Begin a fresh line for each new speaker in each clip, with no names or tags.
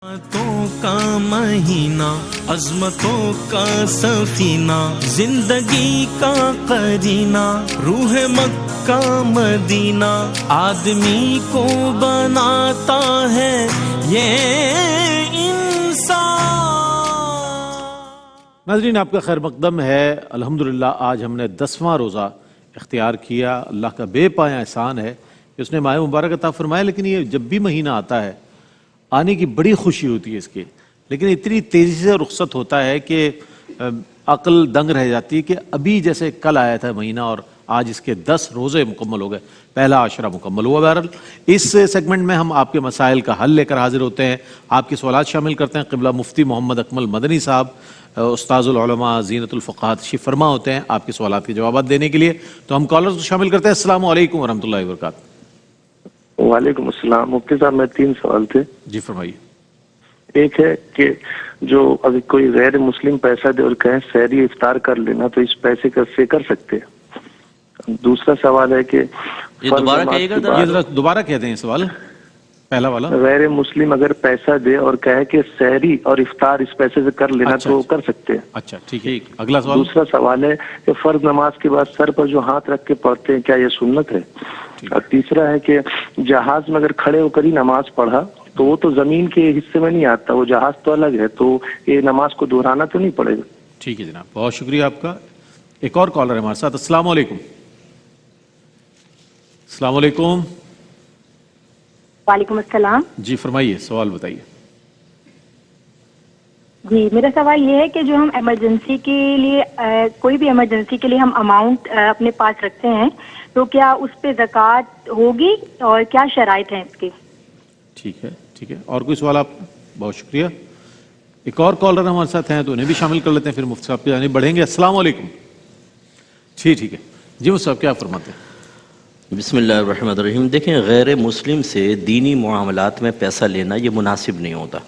عظمتوں کا مہینہ، عظمتوں کا سفینہ، زندگی کا قرینہ، روح مکہ مدینہ، آدمی کو بناتا ہے یہ انسان۔
ناظرین، آپ کا خیر مقدم ہے۔ الحمدللہ آج ہم نے 10واں روزہ اختیار کیا۔ اللہ کا بے پایا احسان ہے کہ اس نے ماہ مبارک عطا فرمایا، لیکن یہ جب بھی مہینہ آتا ہے آنے کی بڑی خوشی ہوتی ہے اس کی، لیکن اتنی تیزی سے رخصت ہوتا ہے کہ عقل دنگ رہ جاتی ہے کہ ابھی جیسے کل آیا تھا مہینہ اور آج اس کے 10 روزے مکمل ہو گئے، پہلا عشرہ مکمل ہوا۔ بہرحال اس سیگمنٹ میں ہم آپ کے مسائل کا حل لے کر حاضر ہوتے ہیں، آپ کے سوالات شامل کرتے ہیں۔ قبلہ مفتی محمد اکمل مدنی صاحب، استاذ العلماء زینت الفقہا تشریف فرما ہوتے ہیں آپ کے سوالات کے جوابات دینے کے لیے۔ تو ہم کالرز کو شامل کرتے ہیں۔ السلام علیکم ورحمۃ اللہ وبرکاتہ۔
وعلیکم السلام۔ مفتی صاحب، میں 3 سوال تھے۔
جی فرمائیے۔
ایک ہے کہ جو ابھی کوئی غیر مسلم پیسہ دے اور کہیں سحری افطار کر لینا، تو اس پیسے سے کر سکتے ہیں؟ دوسرا سوال ہے کہ
دوبارہ کہیے گا،
یہ ذرا دوبارہ کہتے ہیں سوال پہلا والا۔
غیر مسلم اگر پیسہ دے اور کہے کہ سحری اور افطار اس پیسے سے کر لینا، تو کر سکتے ہیں؟
اچھا ٹھیک ہے۔ اگلا سوال۔
دوسرا سوال ہے کہ فرض نماز کے بعد سر پر جو ہاتھ رکھ کے پڑھتے ہیں، کیا یہ سنت ہے؟ اور تیسرا ہے کہ جہاز میں اگر کھڑے ہو کر ہی نماز پڑھا تو وہ تو زمین کے حصے میں نہیں آتا، وہ جہاز تو الگ ہے، تو یہ نماز کو دہرانا تو نہیں پڑے گا؟
ٹھیک ہے جناب، بہت شکریہ آپ کا۔ ایک اور کالر ہے ہمارے ساتھ۔ السلام علیکم۔ السلام علیکم۔
وعلیکم السلام۔
جی فرمائیے، سوال بتائیے۔
جی، میرا سوال یہ ہے کہ جو ہم ایمرجنسی کے لیے کوئی بھی ایمرجنسی کے لیے ہم اماؤنٹ اپنے پاس رکھتے ہیں، تو کیا اس پہ زکوٰۃ ہوگی اور کیا شرائط ہیں اس کی؟
ٹھیک ہے ٹھیک ہے، اور کوئی سوال آپ کا؟ بہت شکریہ۔ ایک اور کالر ہمارے ساتھ ہیں تو انہیں بھی شامل کر لیتے ہیں، پھر مفتی صاحب کی جانب بڑھیں گے۔ السلام علیکم۔ ٹھیک ہے جی، مفتی صاحب کیا فرماتے ہیں؟
بسم اللہ الرحمن الرحیم۔ دیکھیں، غیر مسلم سے دینی معاملات میں پیسہ لینا یہ مناسب نہیں ہوتا۔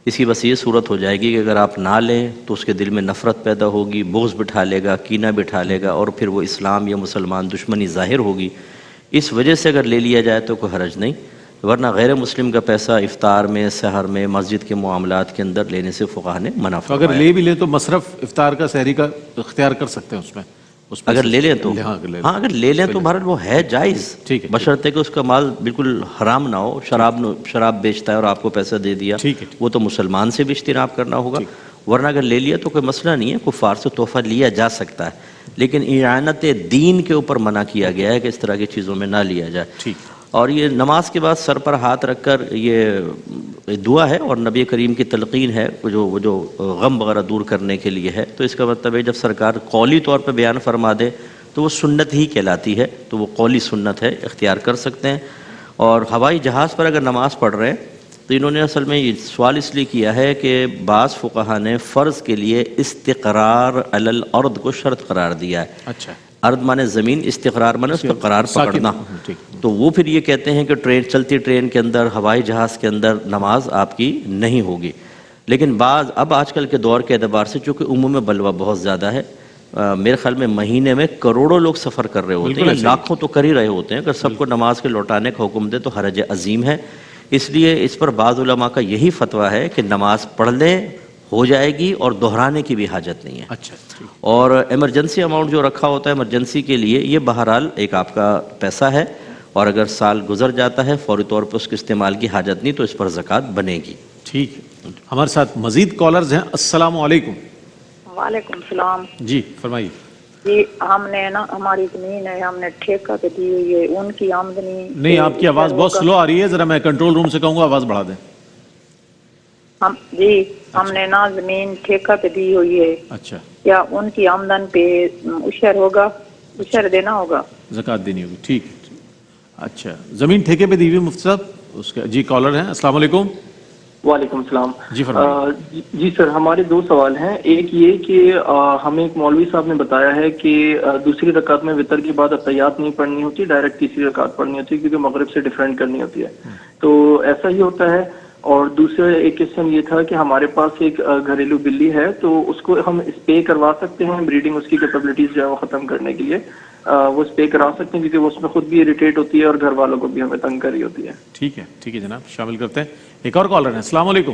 اس کی بس یہ صورت ہو جائے گی کہ اگر آپ نہ لیں تو اس کے دل میں نفرت پیدا ہوگی، بغض بٹھا لے گا، کینہ بٹھا لے گا، اور پھر وہ اسلام یا مسلمان دشمنی ظاہر ہوگی۔ اس وجہ سے اگر لے لیا جائے تو کوئی حرج نہیں، ورنہ غیر مسلم کا پیسہ افطار میں، سحر میں، مسجد کے معاملات کے اندر لینے سے فقہا نے منع
تو اگر
فرمایا۔
لے بھی لیں تو مصرف افطار کا سحری کا اختیار کر سکتے ہیں اس میں،
اگر لے لیں تو اگر لے لیں تو بہرحال وہ ہے جائز، بشرطے کہ اس کا مال بالکل حرام نہ ہو۔ شراب بیچتا ہے اور آپ کو پیسہ دے دیا، وہ تو مسلمان سے بھی اجتناب کرنا ہوگا، ورنہ اگر لے لیا تو کوئی مسئلہ نہیں ہے، کفار سے تحفہ لیا جا سکتا ہے، لیکن اعانت دین کے اوپر منع کیا گیا ہے کہ اس طرح کی چیزوں میں نہ لیا جائے۔ اور یہ نماز کے بعد سر پر ہاتھ رکھ کر یہ دعا ہے اور نبی کریم کی تلقین ہے، وہ جو غم وغیرہ دور کرنے کے لیے ہے، تو اس کا مطلب ہے جب سرکار قولی طور پہ بیان فرما دے تو وہ سنت ہی کہلاتی ہے، تو وہ قولی سنت ہے، اختیار کر سکتے ہیں۔ اور ہوائی جہاز پر اگر نماز پڑھ رہے ہیں تو انہوں نے اصل میں یہ سوال اس لیے کیا ہے کہ بعض فقہا نے فرض کے لیے استقرار علی الارض کو شرط قرار دیا ہے۔
اچھا،
ارض مانے زمین، استقرار مانے اس پہ قرار پکڑنا، تو وہ پھر یہ کہتے ہیں کہ چلتی ٹرین کے اندر، ہوائی جہاز کے اندر نماز آپ کی نہیں ہوگی۔ لیکن اب آج کل کے دور کے اعتبار سے چونکہ عموم بلوہ بہت زیادہ ہے، میرے خیال میں مہینے میں کروڑوں لوگ سفر کر رہے ہوتے ہیں، لاکھوں تو کر ہی رہے ہوتے ہیں، اگر سب کو نماز کے لوٹانے کا حکم دے تو حرج عظیم ہے۔ اس لیے اس پر بعض علماء کا یہی فتویٰ ہے کہ نماز پڑھ لیں، ہو جائے گی، اور دہرانے کی بھی حاجت نہیں ہے۔
اچھا،
اور ایمرجنسی اماؤنٹ جو رکھا ہوتا ہے ایمرجنسی کے لیے، یہ بہرحال ایک آپ کا پیسہ ہے، اور اگر سال گزر جاتا ہے فوری طور پر اس کے استعمال کی حاجت نہیں تو اس پر زکوٰۃ بنے گی۔
ٹھیک ہے، ہمارے ساتھ مزید کالرز ہیں۔ السلام علیکم۔
وعلیکم السلام۔
جی فرمائیے۔
جی، ہم نے نا، ہماری زمین ہے، ہم نے ٹھیکہ پہ دی ہوئی ہے، ان کی آمدنی
نہیں، آپ کی آواز بہت سلو آ رہی ہے، ذرا میں کنٹرول روم سے کہوں گا آواز بڑھا دیں۔
ہم نے نا زمین ٹھیکہ پہ دی ہوئی ہے۔
اچھا،
کیا ان کی آمدن پہ عشر ہوگا؟ عشر دینا ہوگا؟
زکوٰۃ دینی ہوگی۔ ٹھیک ہے۔ اچھا، زمین ٹھیکے پہ دی ہوئی مفتی صاحب اس کا؟ جی کالر ہیں۔ السلام علیکم۔
وعلیکم السلام۔
جی فرمائیے۔
جی سر، ہمارے 2 سوال ہیں۔ ایک یہ کہ ہمیں ایک مولوی صاحب نے بتایا ہے کہ دوسری رکعت میں وتر کے بعد اتحیات نہیں پڑھنی ہوتی، ڈائریکٹ تیسری رکعت پڑھنی ہوتی ہے کیونکہ مغرب سے ڈیفرنٹ کرنی ہوتی ہے، تو ایسا ہی ہوتا ہے؟ اور دوسرا ایک قسم یہ تھا کہ ہمارے پاس ایک گھریلو بلی ہے، تو اس کو ہم اسپے کروا سکتے ہیں، بریڈنگ اس کی کیپیبلٹیز جو ہے وہ ختم کرنے کے لیے وہ اسپے کرا سکتے ہیں، کیونکہ وہ اس میں خود بھی اریٹیٹ ہوتی ہے اور گھر والوں کو بھی ہمیں تنگ کر رہی ہوتی ہے۔
ٹھیک ہے ٹھیک ہے جناب، شامل کرتے ہیں۔ ایک اور کالر ہے۔ السلام علیکم۔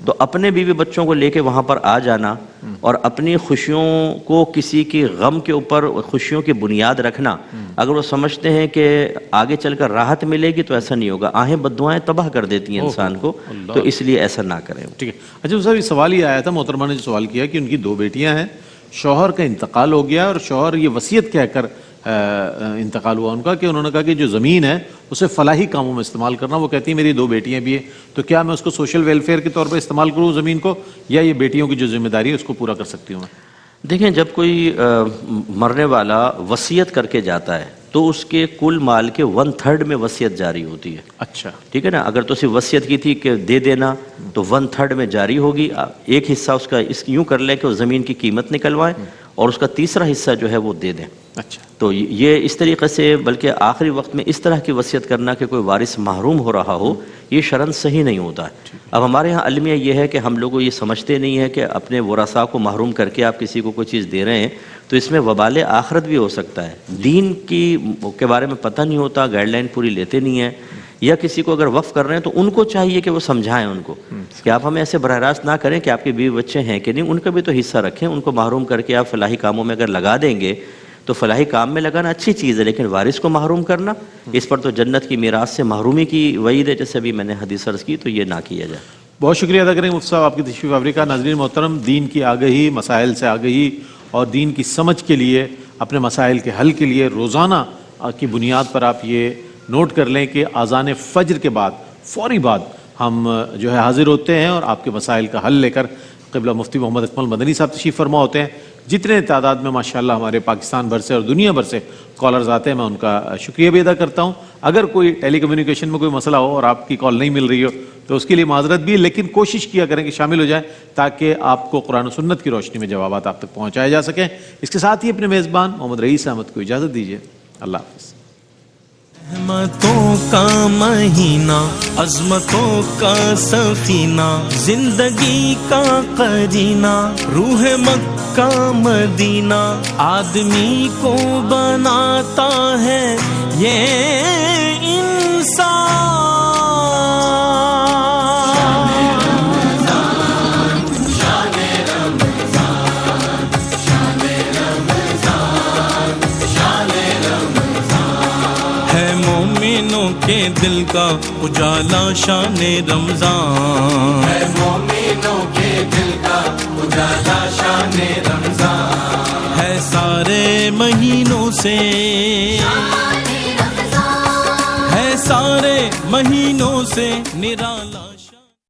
تو اپنے بیوی بچوں کو لے کے وہاں پر آ جانا اور اپنی خوشیوں کو کسی کی غم کے اوپر خوشیوں کی بنیاد رکھنا، اگر وہ سمجھتے ہیں کہ آگے چل کر راحت ملے گی تو ایسا نہیں ہوگا. آہیں بددعائیں تباہ کر دیتی ہیں انسان کو، تو اس لیے ایسا نہ کریں.
ٹھیک ہے. اچھا صاحب، یہ سوال یہ آیا تھا، محترمہ نے جو سوال کیا کہ ان کی 2 بیٹیاں ہیں، شوہر کا انتقال ہو گیا اور شوہر یہ وصیت کہہ کر انتقال ہوا ان کا کہ انہوں نے کہا کہ جو زمین ہے اسے فلاحی کاموں میں استعمال کرنا. وہ کہتی ہیں میری 2 بیٹیاں بھی ہیں، تو کیا میں اس کو سوشل ویلفیئر کے طور پہ استعمال کروں زمین کو، یا یہ بیٹیوں کی جو ذمہ داری ہے اس کو پورا کر سکتی ہوں میں؟
دیکھیں، جب کوئی مرنے والا وصیت کر کے جاتا ہے تو اس کے کل مال کے 1/3 میں وصیت جاری ہوتی ہے.
اچھا،
ٹھیک ہے نا. اگر تو صرف وصیت کی تھی کہ دے دینا تو 1/3 میں جاری ہوگی. ایک حصہ اس کا یوں کر لیں کہ وہ زمین کی قیمت نکلوائیں اور اس کا تیسرا حصہ جو ہے وہ دے دیں.
اچھا،
تو یہ اس طریقے سے، بلکہ آخری وقت میں اس طرح کی وصیت کرنا کہ کوئی وارث محروم ہو رہا ہو، یہ شرعاً صحیح نہیں ہوتا ہے. اب ہمارے ہاں المیہ یہ ہے کہ ہم لوگوں یہ سمجھتے نہیں ہے کہ اپنے ورثاء کو محروم کر کے آپ کسی کو کوئی چیز دے رہے ہیں تو اس میں وبال آخرت بھی ہو سکتا ہے. دین کے بارے میں پتہ نہیں ہوتا، گائیڈ لائن پوری لیتے نہیں ہیں، یا کسی کو اگر وقف کر رہے ہیں تو ان کو چاہیے کہ وہ سمجھائیں ان کو کہ آپ ہمیں ایسے براہ راست نہ کریں کہ آپ کے بیوی بچے ہیں کہ نہیں، ان کا بھی تو حصہ رکھیں. ان کو محروم کر کے آپ فلاحی کاموں میں اگر لگا دیں گے تو فلاحی کام میں لگانا اچھی چیز ہے، لیکن وارث کو محروم کرنا، اس پر تو جنت کی میراث سے محرومی کی وعید ہے، جیسے ابھی میں نے حدیث عرض کی، تو یہ نہ کیا جائے.
بہت شکریہ ادا کریں مفتی صاحب آپ کی تشریف آوری کا. ناظرین محترم، دین کی آگہی، مسائل سے آگہی اور دین کی سمجھ کے لیے، اپنے مسائل کے حل کے لیے روزانہ کی بنیاد پر آپ یہ نوٹ کر لیں کہ اذان فجر کے بعد فوری بعد ہم جو ہے حاضر ہوتے ہیں اور آپ کے مسائل کا حل لے کر. قبلہ مفتی محمد اکمل مدنی صاحب تشریف فرما ہوتے ہیں. جتنے تعداد میں ماشاءاللہ ہمارے پاکستان بھر سے اور دنیا بھر سے کالرز آتے ہیں، میں ان کا شکریہ بھی ادا کرتا ہوں. اگر کوئی ٹیلی کمیونیکیشن میں کوئی مسئلہ ہو اور آپ کی کال نہیں مل رہی ہو تو اس کے لیے معذرت بھی، لیکن کوشش کیا کریں کہ شامل ہو جائیں تاکہ آپ کو قرآن و سنت کی روشنی میں جوابات آپ تک پہنچائے جا سکیں. اس کے ساتھ ہی اپنے میزبان محمد رئیس احمد کو اجازت دیجیے. اللہ حافظ.
رحمتوں کا مہینہ، عظمتوں کا سفینہ، زندگی کا قرینہ، روح مکہ مدینہ، آدمی کو بناتا ہے یہ انسان. مومنوں کے دل کا اجالا شان رمضان، ہے مومنوں کے دل کا اجالا شان رمضان، ہے سارے مہینوں سے، ہے سارے مہینوں سے نرالا.